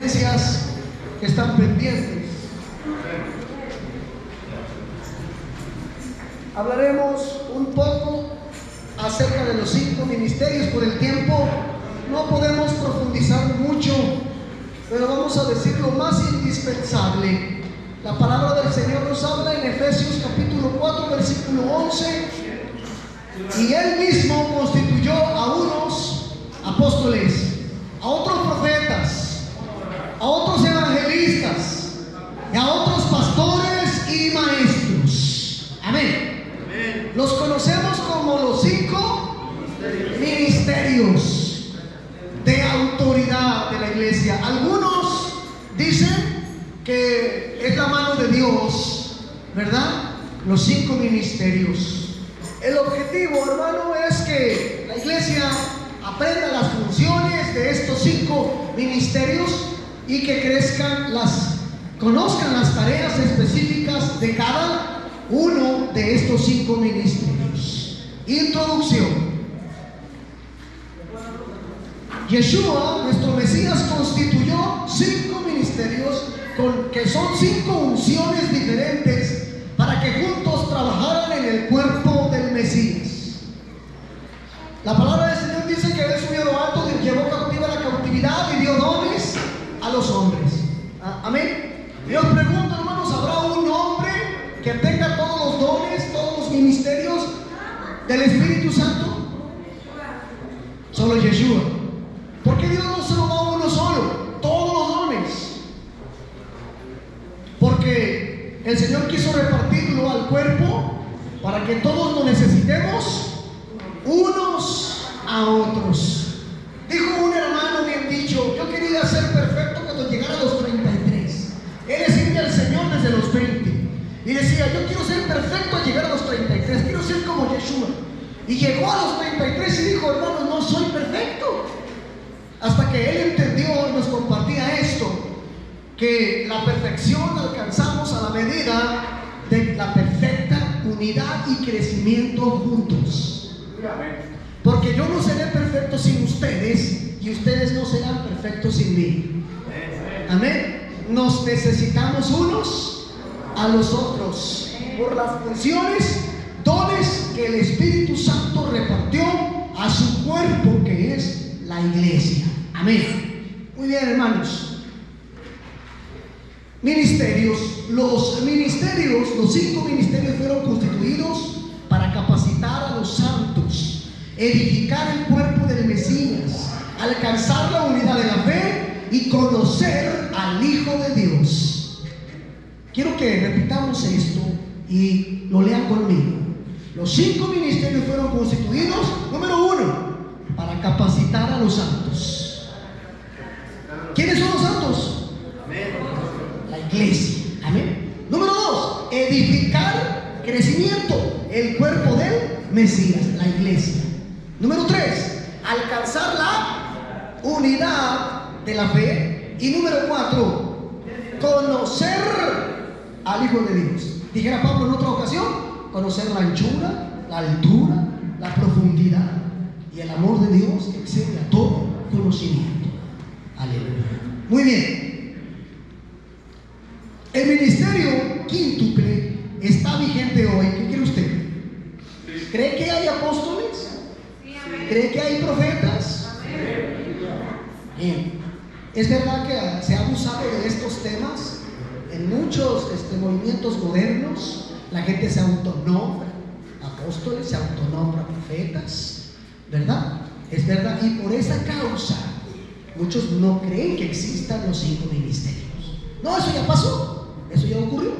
iglesias que están pendientes. Hablaremos un poco acerca de los 5 ministerios. Por el tiempo no podemos profundizar mucho, pero vamos a decir lo más indispensable. La palabra del Señor nos habla en Efesios capítulo 4 versículo 11: y Él mismo constituyó a unos apóstoles, a otros profetas, a otros evangelistas, y a otros pastores y maestros. Amén. Los conocemos como los 5 ministerios de autoridad de la iglesia. Algunos dicen que es la mano de Dios, ¿verdad? Los 5 ministerios. El objetivo, hermano, es que la iglesia aprenda las funciones de estos 5 ministerios y que conozcan las tareas específicas de cada uno de estos 5 ministerios. Introducción. Yeshua, nuestro Mesías, constituyó 5 ministerios que son 5 unciones diferentes para que juntos trabajaran en el cuerpo del Mesías. La palabra del Señor dice que Él subió a lo alto, llevó cautiva la cautividad y dio dones a los hombres. Amén. Y os pregunto, hermanos, ¿habrá un hombre que tenga todos los dones, todos los ministerios del Espíritu Santo? Solo Yeshua. ¿Por qué Dios no se lo da a uno solo? Todos los dones. Porque el Señor quiso repartirlo al cuerpo para que todos lo necesitemos unos a otros. Dijo un hermano bien dicho: yo quería ser perfecto cuando llegara a los 33. Él le sirve al Señor desde los 20 y decía: yo quiero ser perfecto al llegar a los 33, quiero ser como Yeshua. Y llegó a los 33 y dijo: hermano, no soy perfecto. Hasta que él entendió y nos compartía esto, que la perfección la alcanzamos a la medida de la perfecta unidad y crecimiento juntos. Porque yo no seré perfecto sin ustedes y ustedes no serán perfectos sin mí. Amén. Nos necesitamos unos a los otros por las funciones, dones que el Espíritu Santo repartió a su cuerpo, que es la iglesia. Amén. Muy bien, hermanos. Ministerios. Los 5 ministerios fueron constituidos para capacitar a los santos, edificar el cuerpo del Mesías, alcanzar la unidad de la fe y conocer al Hijo de Dios. Quiero que repitamos esto y lo lean conmigo. Los 5 ministerios fueron constituidos, número 1, para capacitar a los santos. ¿Quiénes son los santos? La iglesia. Amén. Número 2, edificar, crecimiento, el cuerpo del Mesías, la iglesia. Número 3, alcanzar la unidad de la fe. Y número 4, conocer al Hijo de Dios. Dijera Pablo en otra ocasión: conocer la anchura, la altura, la profundidad y el amor de Dios que excede a todo conocimiento. Aleluya. Muy bien. El ministerio quíntuple está vigente hoy. ¿Qué cree usted? ¿Cree que hay apóstoles? ¿Cree que hay profetas? Bien. Es verdad que se ha abusado de estos temas en muchos movimientos modernos. La gente se autonombra apóstoles, se autonombra profetas, ¿verdad? Es verdad. Y por esa causa muchos no creen que existan los 5 ministerios. No, eso ya pasó, eso ya ocurrió.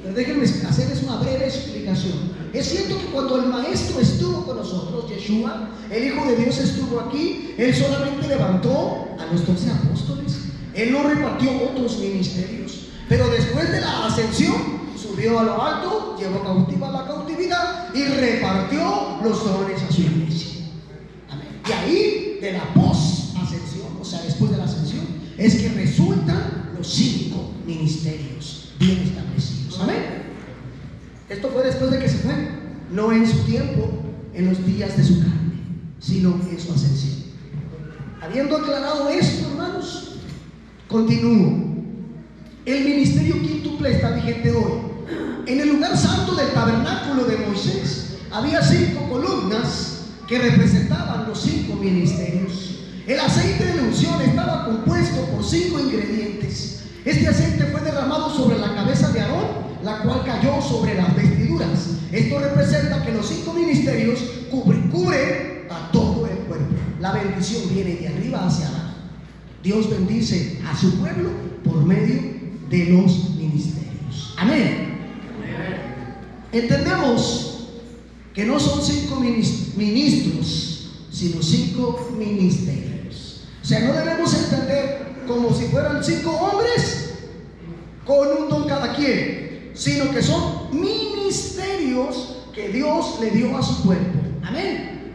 Pero déjenme hacerles una breve explicación. Es cierto que cuando el Maestro estuvo con nosotros, Yeshua, el Hijo de Dios, estuvo aquí, Él solamente levantó a los 12 apóstoles. Él no repartió otros ministerios. Pero después de la ascensión, subió a lo alto, llevó cautiva la cautividad y repartió los dones a su iglesia. Amén. Y ahí, de la post-ascensión, o sea, después de la ascensión, es que resultan los 5 ministerios bien establecidos. Amén. Esto fue después de que se fue, no en su tiempo, en los días de su carne, sino en su ascensión. Habiendo aclarado esto, hermanos, Continúo. El ministerio quíntuple está vigente hoy. En el lugar santo del tabernáculo de Moisés había 5 columnas que representaban los 5 ministerios. El aceite de la unción estaba compuesto por 5 ingredientes. Este aceite fue derramado sobre la cabeza de Aarón, la cual cayó sobre las vestiduras. Esto representa que los 5 ministerios cubren a todo el cuerpo. La bendición viene de arriba hacia abajo. Dios bendice a su pueblo por medio de los ministerios. Amén. Entendemos que no son 5 ministros, sino 5 ministerios. O sea, no debemos entender como si fueran 5 hombres con un don cada quien, sino que son ministerios que Dios le dio a su cuerpo. Amén.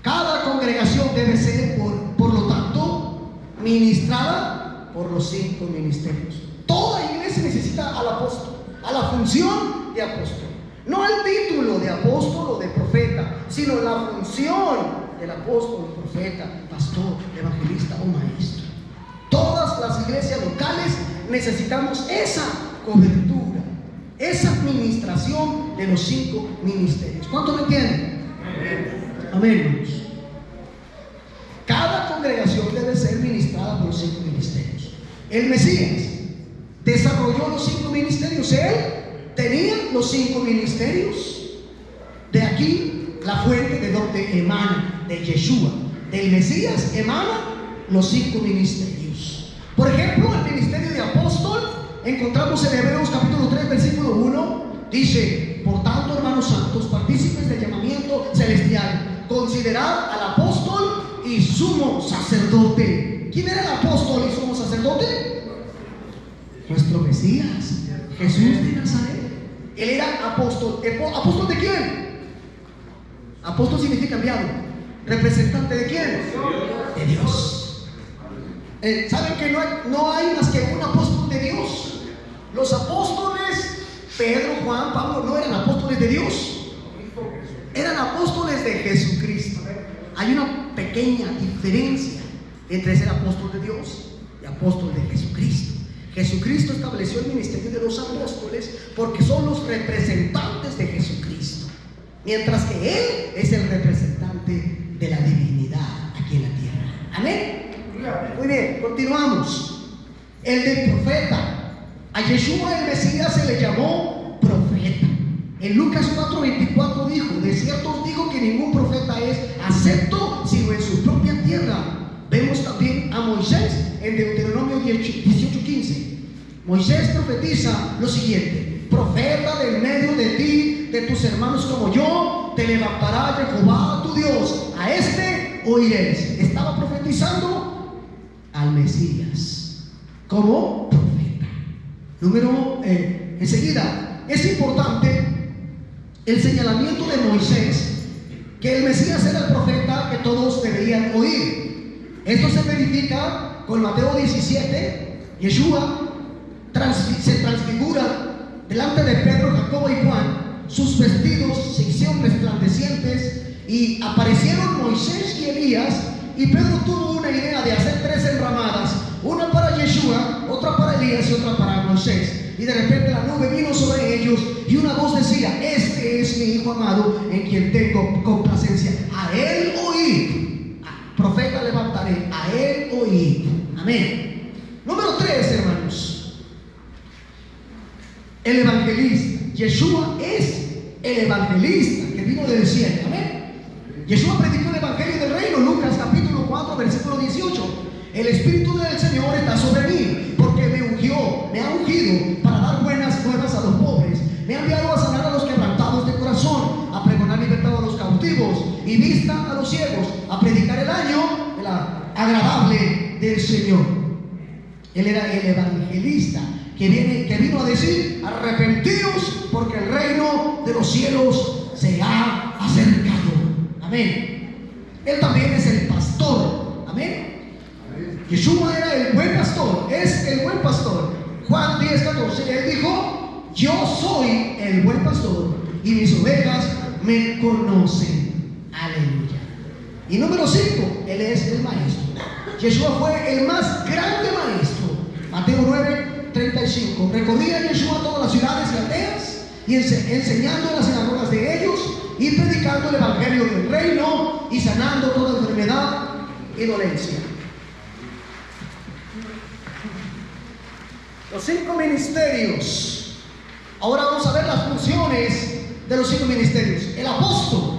Cada congregación debe ser, por lo tanto, ministrada por los 5 ministerios. Toda iglesia necesita al apóstol, a la función de apóstol. No al título de apóstol o de profeta, sino la función del apóstol, profeta, pastor, evangelista o maestro. Todas las iglesias locales necesitamos esa cobertura, esa administración de los 5 ministerios. ¿Cuánto me entienden? Amén. Cada congregación debe ser ministrada por los 5 ministerios. El Mesías desarrolló los 5 ministerios. Él tenía los 5 ministerios. De aquí la fuente de donde emana, de Yeshua, del Mesías emana los 5 ministerios. Por ejemplo, el ministerio de apóstol encontramos en Hebreos capítulo 3 versículo 1. Dice: por tanto, hermanos santos, partícipes del llamamiento celestial, considerad al apóstol y sumo sacerdote. ¿Quién era el apóstol y sumo sacerdote? Nuestro Mesías, Jesús de Nazaret. Él era apóstol. ¿Apóstol de quién? Apóstol significa enviado. ¿Representante de quién? De Dios. ¿Saben que no hay más que un apóstol de Dios? Los apóstoles Pedro, Juan, Pablo no eran apóstoles de Dios, eran apóstoles de Jesucristo. Hay una pequeña diferencia entre ser apóstol de Dios y apóstol de Jesucristo. Jesucristo estableció el ministerio de los apóstoles porque son los representantes de Jesucristo, mientras que Él es el representante de la divinidad aquí en la tierra. Amén. Muy bien, continuamos. El del profeta. A Yeshua el Mesías se le llamó profeta. En Lucas 4:24 dijo: de cierto os digo que ningún profeta es acepto sino en su propia tierra. Vemos también a Moisés en Deuteronomio 18:15. Moisés profetiza lo siguiente: profeta del medio de ti, de tus hermanos como yo, te levantará Jehová tu Dios, a este oiréis. Estaba profetizando al Mesías como profeta. Enseguida, es importante el señalamiento de Moisés que el Mesías era el profeta que todos deberían oír. Esto se verifica con Mateo 17. Yeshua se transfigura delante de Pedro, Jacobo y Juan. Sus vestidos se hicieron resplandecientes y aparecieron Moisés y Elías. Y Pedro tuvo una idea de hacer 3 enramadas, una para Yeshua, otra para Elías y otra para Moisés. Y de repente la nube vino sobre ellos y una voz decía: este es mi hijo amado en quien tengo complacencia, a él oíd. Profeta levantaré, a él oíd. Amén. Número 3, hermanos, el evangelista. Yeshua es el evangelista que vino del cielo. Amén. Yeshua predicó el evangelio del reino. Lucas capítulo 4 versículo 18. El Espíritu del Señor está sobre mí, porque me ha ungido para dar buenas nuevas a los pobres. Me ha enviado a sanar a los quebrantados de corazón, a pregonar libertad a los cautivos y vista a los ciegos, a predicar el año agradable del Señor. Él era el evangelista que vino a decir: arrepentíos, porque el reino de los cielos se ha acercado. Amén. Él también es el pastor. Amén. Yeshua era el buen pastor, es el buen pastor. Juan 10:14, él dijo: yo soy el buen pastor y mis ovejas me conocen. Aleluya. Y número 5, él es el maestro. Yeshua fue el más grande maestro. Mateo 9:35. Recorría Yeshua todas las ciudades y aldeas y enseñando en las sinagogas de ellos y predicando el evangelio del reino y sanando toda enfermedad y dolencia. Los 5 ministerios. Ahora vamos a ver las funciones de los 5 ministerios. El apóstol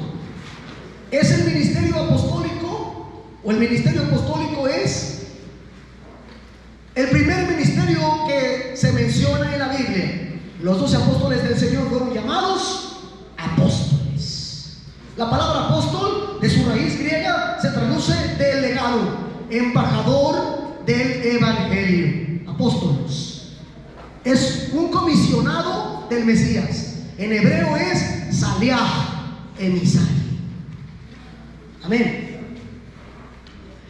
es el ministerio apostólico, o el ministerio apostólico es el primer ministerio que se menciona en la Biblia. Los 12 apóstoles del Señor fueron llamados apóstoles. La palabra apóstol, de su raíz griega, se traduce delegado, embajador del evangelio. Apóstolos es un comisionado del Mesías. En hebreo es saliah, emisario. Amén.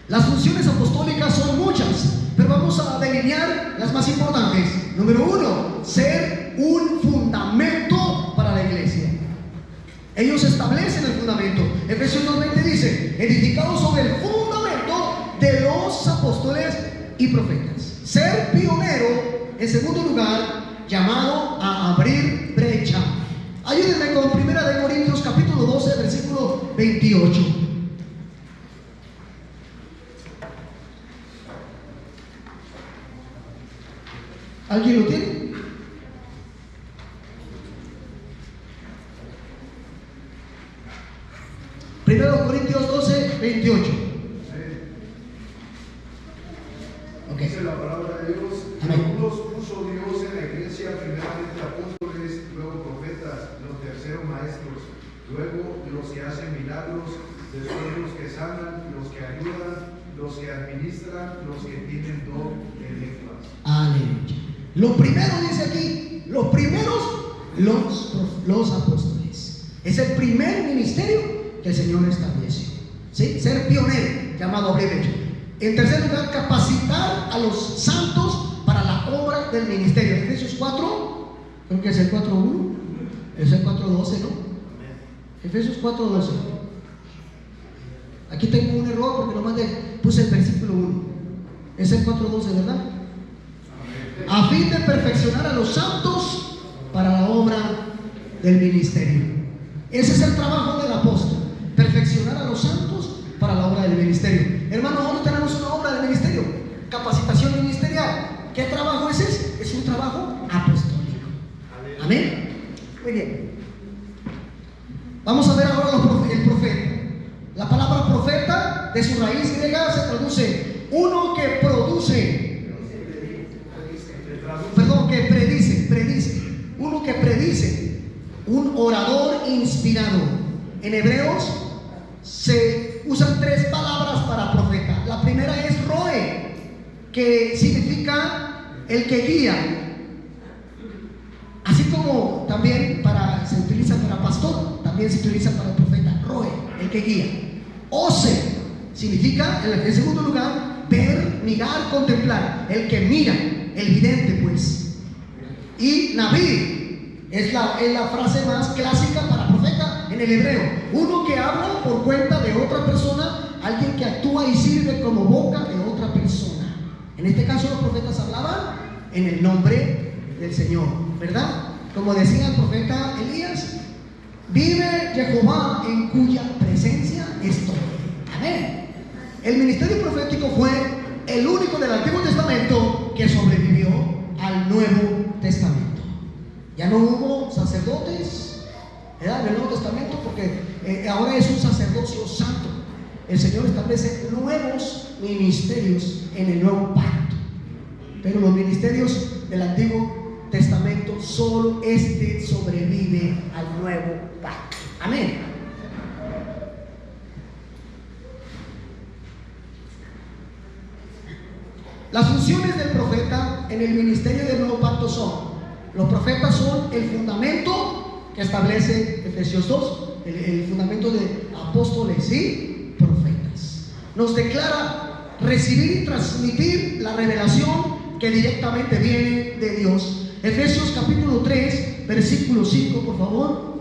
Las funciones apostólicas son muchas, pero vamos a delinear las más importantes. Número 1, ser un fundamento para la iglesia. Ellos establecen el fundamento. Efesios 2:20 dice: edificados sobre el fundamento de los apóstoles y profetas. Ser pionero, en segundo lugar, llamado a abrir brecha. Ayúdenme con 1 Corintios capítulo 12, versículo 28. ¿Alguien lo tiene? Primero Corintios 12, 28. Okay. Dice la palabra de Dios: algunos puso Dios en la iglesia, primeramente apóstoles, luego profetas, los terceros maestros, luego los que hacen milagros, después los que sanan, los que ayudan, los que administran, los que tienen don de lenguas. Aleluya. Lo primero dice aquí, los primeros, los apóstoles. Es el primer ministerio que el Señor estableció. ¿Sí? Ser pionero, llamado a abrir brecha. En tercer lugar, capacitar a los santos para la obra del ministerio. Efesios 4, creo que es el 4:1, es el 4:12, ¿no? Efesios 4:12. Aquí tengo un error porque nomás puse el versículo 1. Es el 4:12, ¿verdad? A fin de perfeccionar a los santos para la obra del ministerio. Ese es el trabajo del apóstol: perfeccionar a los santos para la obra del ministerio. Hermano, ahora tenemos una obra del ministerio, capacitación ministerial. ¿Qué trabajo es ese? Es un trabajo apostólico. Amén. Muy bien. Vamos a ver ahora el profeta. La palabra profeta, de su raíz griega, se traduce uno que produce. Perdón, que predice. Uno que predice. Un orador inspirado. En Hebreos se usan 3 palabras para profeta. La primera es roe, que significa el que guía. Así como también se utiliza para pastor, también se utiliza para el profeta. Roe, el que guía. Ose significa, en segundo lugar, ver, mirar, contemplar. El que mira, el vidente, pues. Y Naví es la frase más clásica para profeta en el hebreo. Uno que habla por cuenta de otra persona, alguien que actúa y sirve como boca de otra persona. En este caso, los profetas hablaban en el nombre del Señor, ¿verdad? Como decía el profeta Elías: vive Jehová en cuya presencia estoy. Amén. El ministerio profético fue el único del Antiguo Testamento que sobrevivió al Nuevo Testamento. Ya no hubo sacerdotes en el Nuevo Testamento, porque ahora es un sacerdocio santo. El Señor establece nuevos ministerios en el nuevo pacto, pero los ministerios del Antiguo Testamento, solo sobrevive al nuevo pacto. Amén. Las funciones del profeta en el ministerio del nuevo pacto son: los profetas son el fundamento que establece Efesios 2, el fundamento de apóstoles y profetas. Nos declara recibir y transmitir la revelación que directamente viene de Dios. Efesios capítulo 3, versículo 5, por favor.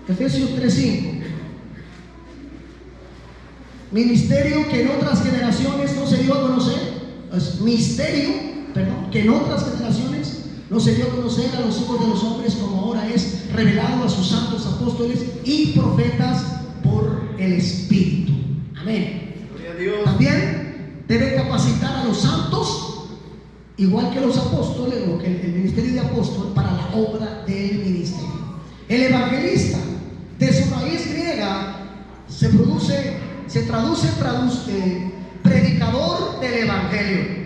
Efesios 3:5. Ministerio que en otras generaciones no se dio a conocer. Es misterio, perdón, que en otras generaciones no se dio a conocer a los hijos de los hombres, como ahora es revelado a sus santos apóstoles y profetas por el Espíritu. Amén. Gloria a Dios. También debe capacitar a los santos, igual que los apóstoles, o que el ministerio de apóstol, para la obra del ministerio. El evangelista, de su raíz griega, se traduce predicador del evangelio.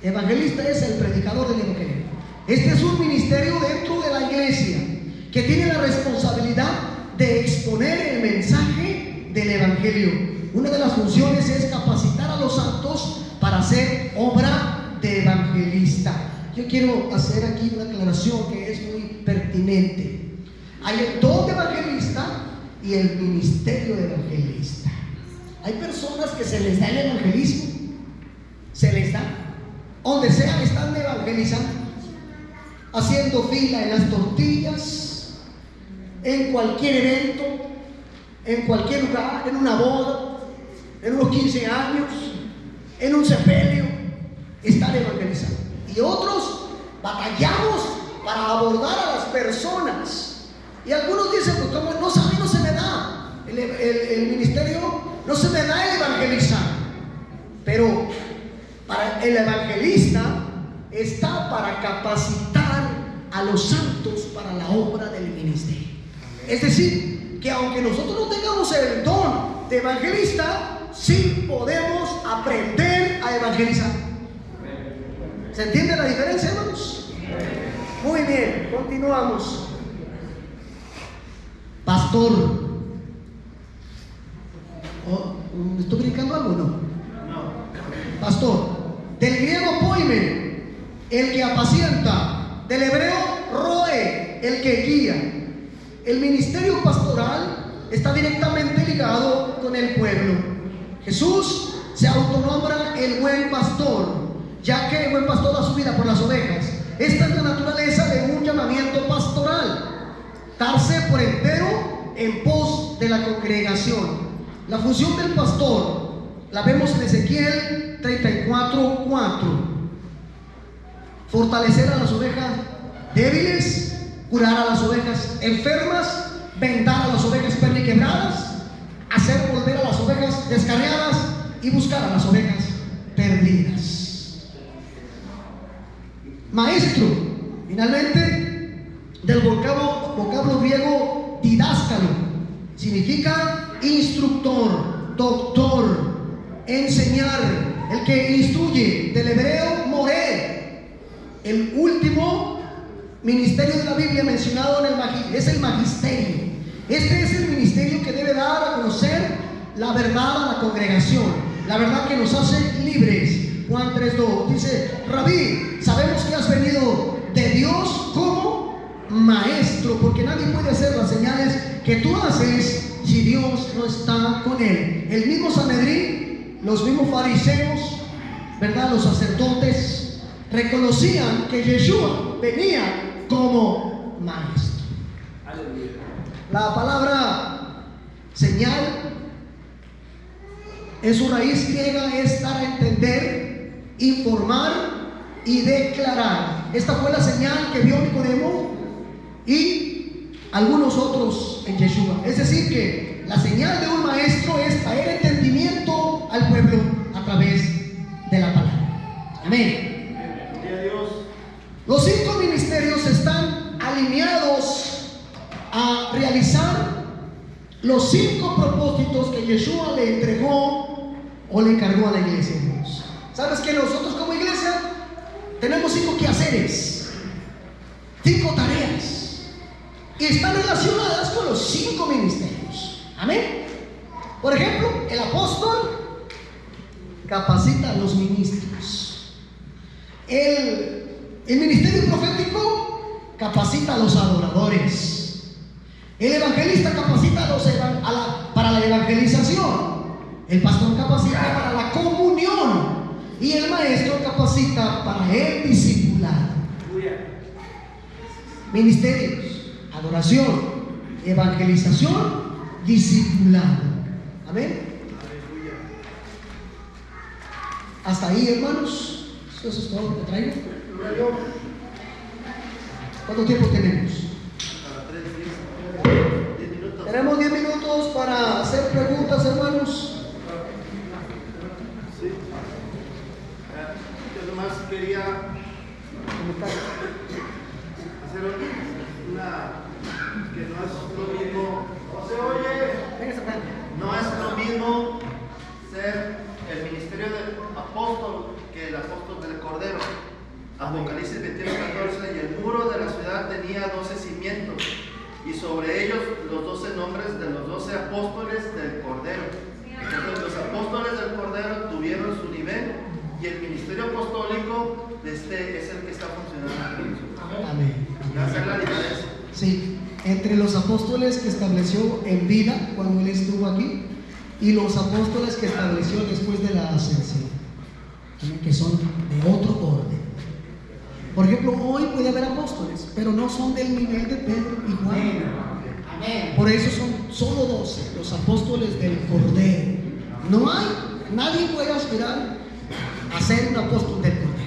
Evangelista es el predicador del evangelio. Este es un ministerio dentro de la iglesia que tiene la responsabilidad de exponer el mensaje del evangelio. Una de las funciones es capacitar a los santos para hacer obra de evangelista. Yo quiero hacer aquí una aclaración que es muy pertinente. Hay el don de evangelista y el ministerio de evangelista. Hay personas que se les da el evangelismo, se les da, donde sea están evangelizando, haciendo fila en las tortillas, en cualquier evento, en cualquier lugar, en una boda, en unos 15 años, en un sepelio, están evangelizando. Y otros batallamos para abordar a las personas. Y algunos dicen, pues como no sabe, no se me da el ministerio, no se me da el evangelizar. Pero para el evangelista está para capacitar a los santos para la obra del ministerio. Es decir, que aunque nosotros no tengamos el don de evangelista, sí podemos aprender a evangelizar. ¿Se entiende la diferencia, hermanos? Muy bien, continuamos. Pastor. ¿Me estoy brincando algo o no? Pastor. Del griego poimen, el que apacienta. Del hebreo roe, el que guía. El ministerio pastoral está directamente ligado con el pueblo. Jesús se autonombra el buen pastor, ya que el buen pastor da su vida por las ovejas. Esta es la naturaleza de un llamamiento pastoral: darse por entero en pos de la congregación. La función del pastor la vemos en Ezequiel 34:4. Fortalecer a las ovejas débiles, curar a las ovejas enfermas, vendar a las ovejas perniquebradas, hacer volver a las ovejas descarriadas y buscar a las ovejas perdidas. Maestro, finalmente, del vocablo griego didáscalo, significa instructor, doctor, enseñar, el que instruye. Del hebreo moré. El último ministerio de la Biblia mencionado es el magisterio. Este es el ministerio que debe dar a conocer la verdad a la congregación, la verdad que nos hace libres. Juan 3:2 dice: Rabí, sabemos que has venido de Dios como maestro, porque nadie puede hacer las señales que tú haces si Dios no está con él. El mismo Sanedrín, los mismos fariseos, ¿verdad?, los sacerdotes, reconocían que Yeshua venía como maestro. Aleluya. La palabra señal en su raíz griega es dar a entender, informar y declarar. Esta fue la señal que vio Nicodemo y algunos otros en Yeshua. Es decir, que la señal de un maestro es traer entendimiento al pueblo a través de la palabra. Amén. Los 5 ministerios están alineados a realizar los 5 propósitos que Yeshua le entregó o le encargó a la iglesia. ¿Sabes que nosotros como iglesia tenemos 5 quehaceres, 5 tareas, y están relacionadas con los 5 ministerios? Amén. Por ejemplo, el apóstol capacita a los ministros. El ministerio profético capacita a los adoradores. El evangelista capacita para la evangelización. El pastor capacita para la comunión. Y el maestro capacita para el discipulado. Ministerios: adoración, evangelización, discipulado. Amén. Hasta ahí, hermanos. Eso es todo lo que traigo. ¿Cuánto tiempo tenemos? Tenemos 10 minutos para hacer preguntas, hermanos. Sí. Yo nomás quería hacer una que no es lo mismo. ¿Se oye? No es lo mismo ser el ministerio del apóstol que el apóstol del Cordero. Apocalipsis 21:14, y el muro de la ciudad tenía 12 cimientos, y sobre ellos los 12 nombres de los 12 apóstoles del Cordero. Entonces los apóstoles del Cordero tuvieron su nivel, y el ministerio apostólico es el que está funcionando aquí. Amén. Esa es la diferencia. Sí, entre los apóstoles que estableció en vida cuando él estuvo aquí y los apóstoles que estableció después de la ascensión, que son de otro orden. Por ejemplo, hoy puede haber apóstoles, pero no son del nivel de Pedro y Juan. Por eso son solo 12 los apóstoles del Cordero. No hay, nadie puede aspirar a ser un apóstol del Cordero.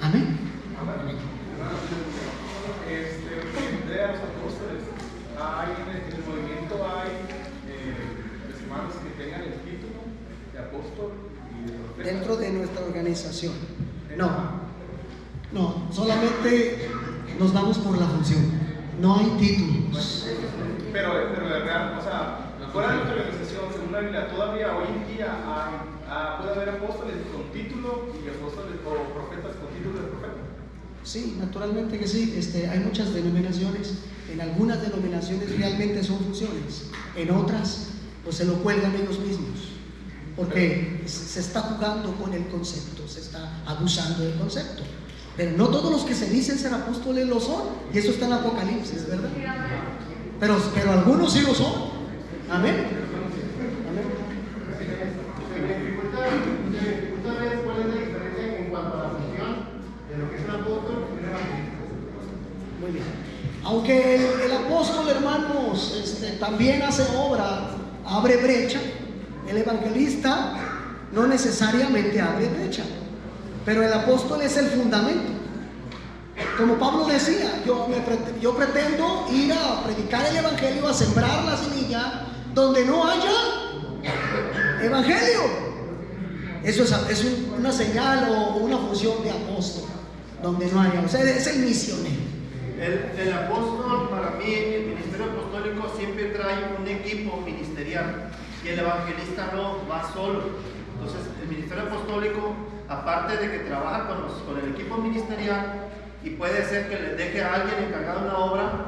Amén. Entre los apóstoles, en el movimiento hay hermanos que tengan el título de apóstol y de profeta. Dentro de nuestra organización. No, solamente nos damos por la función. No hay títulos. Pero de real, o sea, fuera de nuestra organización, según la Biblia, todavía hoy en día puede haber apóstoles con título y apóstoles o profetas con título de profeta. Sí, naturalmente que sí. Hay muchas denominaciones. En algunas denominaciones realmente son funciones. En otras, pues se lo cuelgan ellos mismos. Porque se está jugando con el concepto, se está abusando del concepto. Pero no todos los que se dicen ser apóstoles lo son. Y eso está en Apocalipsis, ¿verdad? Pero algunos sí lo son. Amén. ¿Cuál es la diferencia en cuanto a la función de lo que es un apóstol y un evangelista? Muy bien. Aunque el apóstol, hermanos, también hace obra, abre brecha, el evangelista no necesariamente abre brecha, pero el apóstol es el fundamento. Como Pablo decía, yo pretendo ir a predicar el evangelio, a sembrar la semilla donde no haya evangelio. Eso es una señal o una función de apóstol, donde no haya, o sea, es el misionero. El apóstol, para mí, el ministerio apostólico siempre trae un equipo ministerial, y el evangelista no va solo. Entonces, el ministerio apostólico, aparte de que trabaja con el equipo ministerial, y puede ser que le deje a alguien encargado una obra,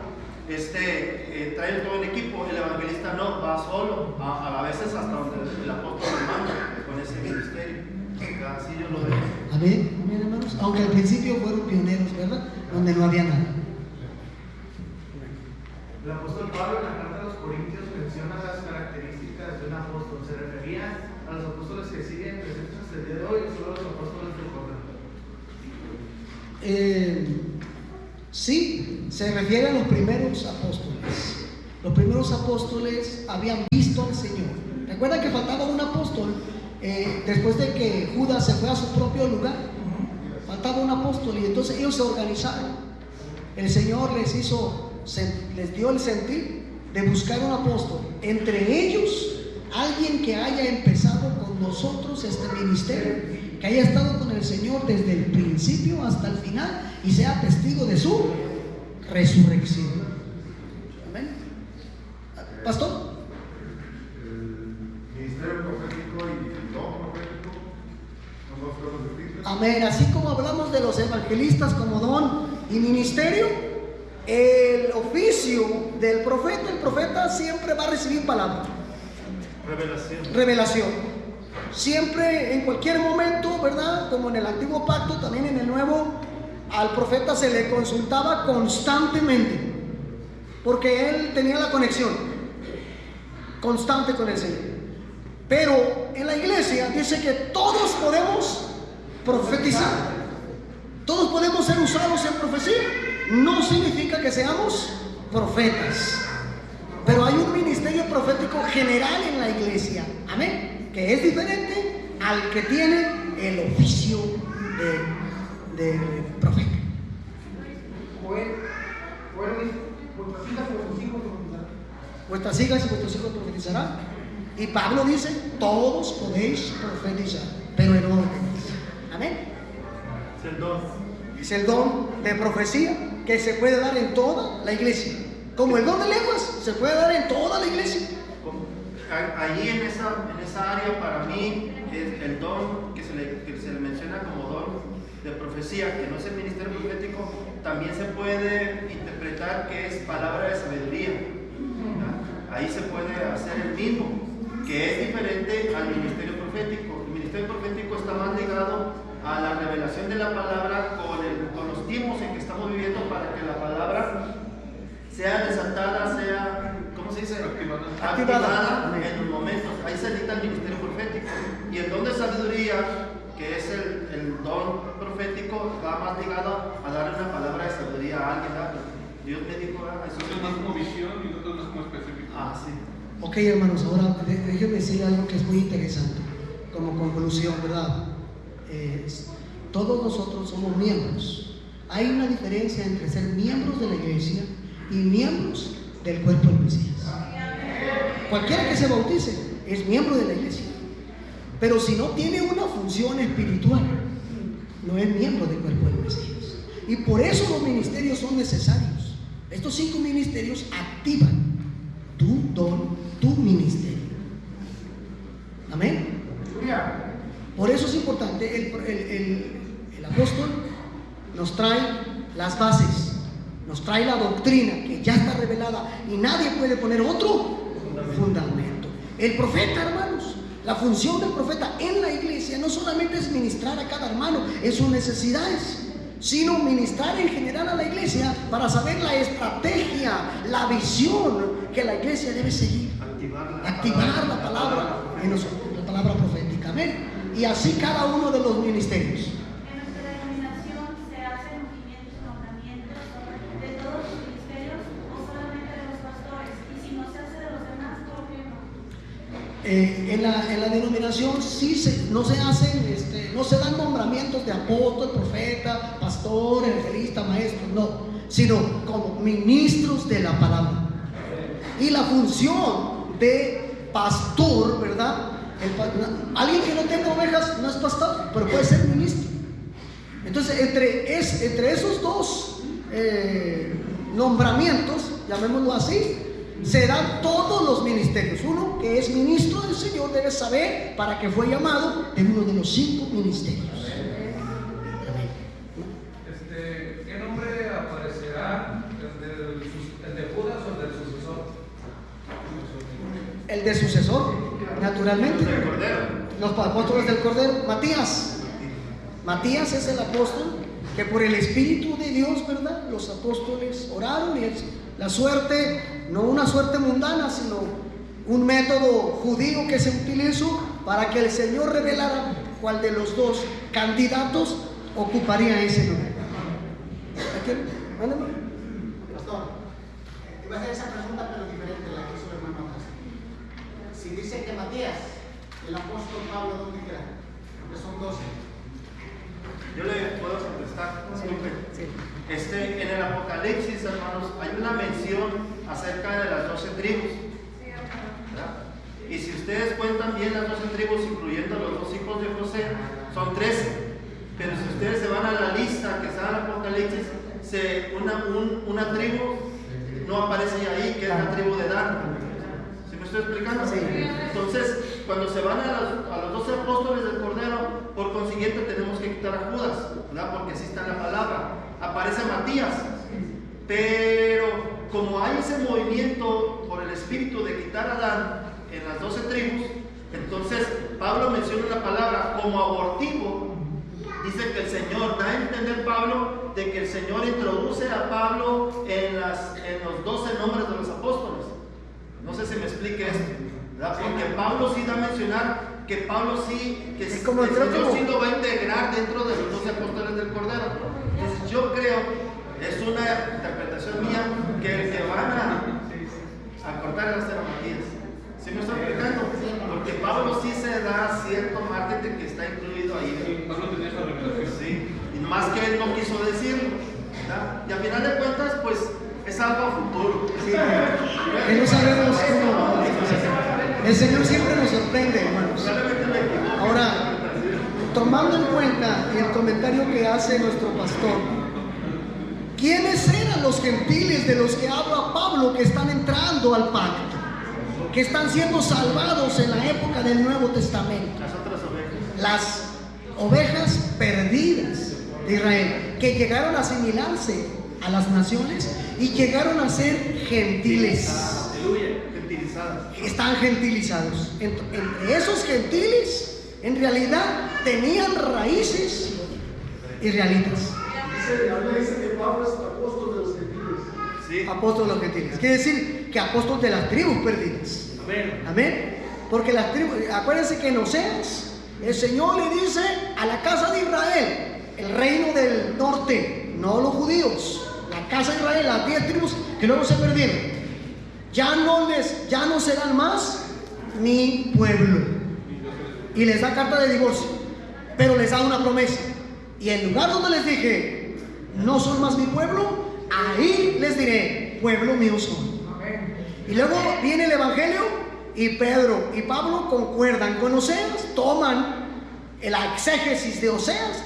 trae todo el equipo. El evangelista no, va solo, a veces hasta donde el apóstol lo manda con ese ministerio. Así yo lo veo. Amén, amén, hermanos. Aunque al principio fueron pioneros, ¿verdad? Donde no había nada. El apóstol Pablo en la carta a los Corintios menciona las características de un apóstol. ¿Se refería a los apóstoles que siguen presentes hasta el día de hoy o solo a los apóstoles del Cordero? Sí, se refiere a los primeros apóstoles. Los primeros apóstoles habían visto al Señor. Recuerda que faltaba un apóstol después de que Judas se fue a su propio lugar. Faltaba un apóstol y entonces ellos se organizaron. El Señor les dio el sentir de buscar un apóstol. Entre ellos, alguien que haya empezado con nosotros este ministerio, que haya estado con el Señor desde el principio hasta el final y sea testigo de su resurrección. Amén. Pastor. El ministerio profético y no profético son dos cosas distintas. Amén. Así como hablamos de los evangelistas como don y ministerio, el oficio del profeta, el profeta siempre va a recibir palabra. Revelación. Siempre, en cualquier momento, ¿verdad? Como en el antiguo pacto, también en el nuevo, al profeta se le consultaba constantemente, porque él tenía la conexión constante con el Señor. Pero en la iglesia dice que todos podemos profetizar, todos podemos ser usados en profecía. No significa que seamos profetas, pero hay un ministerio profético general en la iglesia, amén, que es diferente al que tiene el oficio de profeta. Vuestras hijas y vuestros hijos profetizarán. Y Pablo dice, todos podéis profetizar, pero en orden. Amén. Es el don. Es el don de profecía que se puede dar en toda la iglesia. Como el don de lenguas se puede dar en toda la iglesia. Allí en esa área, para mí, es el don que se le menciona como don de profecía, que no es el ministerio profético, también se puede interpretar que es palabra de sabiduría. Ahí se puede hacer el mismo, que es diferente al ministerio profético. El ministerio profético está más ligado a la revelación de la palabra con los tiempos en que estamos viviendo, para que la palabra sea desatada, sea, ¿cómo se dice? Activada en los momentos. Ahí se necesita el ministerio profético. Y el don de sabiduría, que es el don profético, va más ligado a darle una palabra de sabiduría a alguien. Dios me dijo, eso es más como visión y nosotros más como específico. Sí. Ok, hermanos, ahora déjenme decir algo que es muy interesante como conclusión, ¿verdad? Todos nosotros somos miembros. Hay una diferencia entre ser miembros de la iglesia y miembros del cuerpo del Mesías. Cualquiera que se bautice es miembro de la iglesia, pero si no tiene una función espiritual, no es miembro del cuerpo del Mesías. Y por eso los ministerios son necesarios. Estos 5 ministerios activan tu don, tu ministerio. Amén. Por eso es importante. El apóstol nos trae las bases, nos trae la doctrina que ya está revelada y nadie puede poner otro fundamento. El profeta, hermanos, la función del profeta en la iglesia no solamente es ministrar a cada hermano en sus necesidades, sino ministrar en general a la iglesia para saber la estrategia, la visión que la iglesia debe seguir. Activar la palabra en nosotros, la palabra profética. Amén. Y así cada uno de los ministerios. En nuestra denominación se hacen movimientos y nombramientos de todos los ministerios o solamente de los pastores, y si no se hace de los demás, ¿por qué no? En la denominación sí no se hacen, no se dan nombramientos de apóstol, profeta, pastor, evangelista, maestro, no, sino como ministros de la palabra. Y la función de pastor, ¿verdad? Alguien que no tenga ovejas no es pastor, pero puede ser ministro. Entonces, entre esos dos nombramientos, llamémoslo así, se dan todos los ministerios. Uno que es ministro del Señor debe saber para qué fue llamado en uno de los 5 ministerios. ¿Qué nombre aparecerá? ¿El de Judas o el del sucesor? El de sucesor, naturalmente. Los apóstoles del Cordero. Matías es el apóstol que por el Espíritu de Dios, ¿verdad? Los apóstoles oraron y la suerte, no una suerte mundana, sino un método judío que se utilizó para que el Señor revelara cuál de los 2 candidatos ocuparía ese lugar. Pastor, iba a hacer esa pregunta pero diferente a la que hizo el hermano acá. Si dice que Matías, el apóstol Pablo, ¿dónde queda? Porque son 12. Yo le puedo contestar. En el Apocalipsis, hermanos, hay una mención acerca de las 12 tribus. ¿Verdad? Y si ustedes cuentan bien las 12 tribus, incluyendo los 2 hijos de José, son 13. Pero si ustedes se van a la lista que está en el Apocalipsis, una tribu no aparece ahí, que es la tribu de Dan. ¿Sí me estoy explicando? Sí. Entonces, cuando se van a los 12 apóstoles del Cordero, por consiguiente tenemos que quitar a Judas, ¿verdad? Porque así está en la palabra. Aparece Matías, pero como hay ese movimiento por el Espíritu de quitar a Dan en las 12 tribus, entonces Pablo menciona la palabra como abortivo. Dice que el Señor da a entender Pablo de que el Señor introduce a Pablo en los 12 nombres de los apóstoles. No sé si me explique esto, ¿verdad? Porque Pablo sí da a mencionar que Pablo sí, que el Señor sí lo va a integrar dentro de los 12 apóstoles del Cordero. Entonces yo creo, es una interpretación mía, que el que van a cortar va a ser a Matías. ¿Sí me estoy explicando? Porque Pablo sí se da cierto margen de que está incluido ahí. Pablo tenía esa revelación. Sí, y más que él no quiso decirlo, ¿verdad? Y a final de cuentas, pues es algo a futuro. Sí, que no sabemos cómo. El Señor siempre nos sorprende, hermanos. Ahora, tomando en cuenta el comentario que hace nuestro pastor, ¿quiénes eran los gentiles de los que habla Pablo que están entrando al pacto? Que están siendo salvados en la época del Nuevo Testamento. Las otras ovejas. Las ovejas perdidas de Israel, que llegaron a asimilarse a las naciones y llegaron a ser gentiles. Gentilizadas. Están gentilizados. Entre esos gentiles, en realidad, tenían raíces israelitas. Dice que Pablo es apóstol de los gentiles. Sí. Apóstol de los gentiles. Quiere decir que apóstol de las tribus perdidas. Amén. Porque las tribus, acuérdense que en Oseas, el Señor le dice a la casa de Israel, el reino del norte, no los judíos, la casa de Israel, las 10 tribus que luego se perdieron, ya no serán más mi pueblo. Y les da carta de divorcio, pero les da una promesa. Y el lugar donde les dije, no son más mi pueblo, ahí les diré, pueblo mío son. Y luego viene el Evangelio y Pedro y Pablo concuerdan con Oseas, toman la exégesis de Oseas,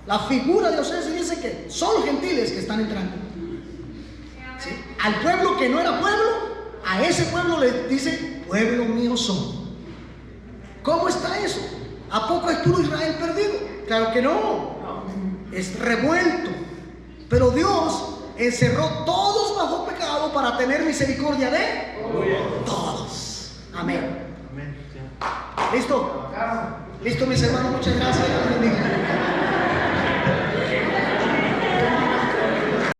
la figura de Oseas, y dice que son los gentiles que están entrando. ¿Sí? Al pueblo que no era pueblo, a ese pueblo le dice, pueblo mío son. ¿Cómo está eso? ¿A poco es puro Israel perdido? Claro que no. Es revuelto. Pero Dios encerró todos bajo pecado para tener misericordia de todos. Amén. ¿Listo? Listo, mis hermanos, muchas gracias.